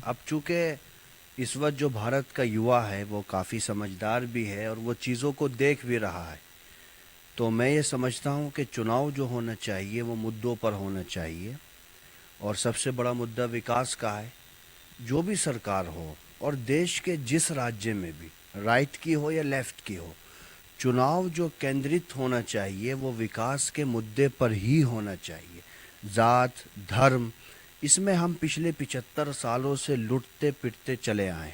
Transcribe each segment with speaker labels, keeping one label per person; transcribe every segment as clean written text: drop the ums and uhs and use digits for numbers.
Speaker 1: अब चूंकि इस वक्त जो भारत का युवा है वो काफ़ी समझदार भी है और वो चीज़ों को देख भी रहा है, तो मैं ये समझता हूँ कि चुनाव जो होना चाहिए वो मुद्दों पर होना चाहिए। और सबसे बड़ा मुद्दा विकास का है। जो भी सरकार हो और देश के जिस राज्य में भी, राइट की हो या लेफ्ट की हो, चुनाव जो केंद्रित होना चाहिए वो विकास के मुद्दे पर ही होना चाहिए। जात, धर्म, इसमें हम पिछले 75 सालों से लुटते पिटते चले आए।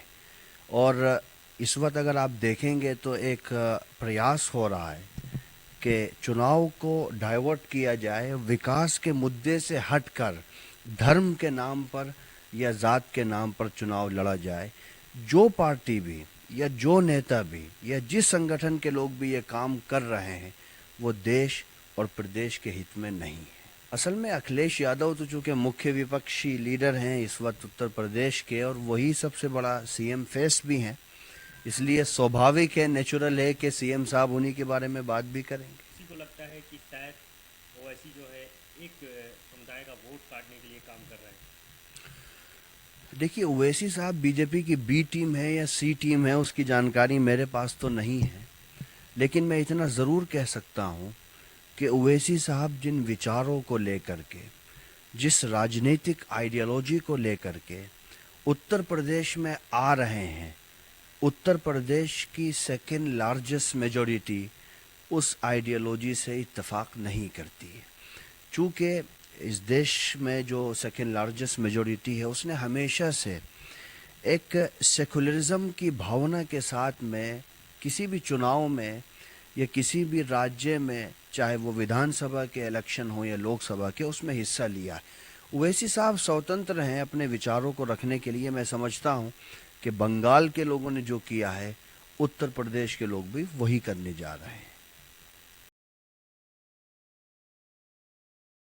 Speaker 1: और इस वक्त अगर आप देखेंगे तो एक प्रयास हो रहा है कि चुनाव को डाइवर्ट किया जाए, विकास के मुद्दे से हटकर धर्म के नाम पर या जात के नाम पर चुनाव लड़ा जाए। जो पार्टी भी या जो नेता भी या जिस संगठन के लोग भी ये काम कर रहे हैं वो देश और प्रदेश के हित में नहीं है। असल में अखिलेश यादव तो चूंकि मुख्य विपक्षी लीडर हैं इस वक्त उत्तर प्रदेश के, और वही सबसे बड़ा सीएम फेस भी हैं, इसलिए स्वाभाविक है, नेचुरल है कि सीएम साहब उन्हीं के बारे में बात भी करेंगे।
Speaker 2: किसी को लगता है कि शायद ओवैसी जो है एक समुदाय का वोट काटने के लिए काम कर रहे हैं।
Speaker 1: देखिए, ओवैसी साहब बीजेपी की बी टीम है या सी टीम है उसकी जानकारी मेरे पास तो नहीं है, लेकिन मैं इतना ज़रूर कह सकता हूँ कि ओवैसी साहब जिन विचारों को लेकर के, जिस राजनीतिक आइडियोलॉजी को लेकर के उत्तर प्रदेश में आ रहे हैं, उत्तर प्रदेश की सेकेंड लार्जेस्ट मेजॉरिटी उस आइडियोलॉजी से इत्तेफाक नहीं करती है। चूँकि इस देश में जो सेकेंड लार्जेस्ट मेजॉरिटी है उसने हमेशा से एक सेकुलरिज्म की भावना के साथ में किसी भी चुनाव में या किसी भी राज्य में, चाहे वो विधानसभा के इलेक्शन हो या लोकसभा के, उसमें हिस्सा लिया है। ओवैसी साहब स्वतंत्र हैं अपने विचारों को रखने के लिए। मैं समझता हूँ कि बंगाल के लोगों ने जो किया है उत्तर प्रदेश के लोग भी वही करने जा रहे हैं।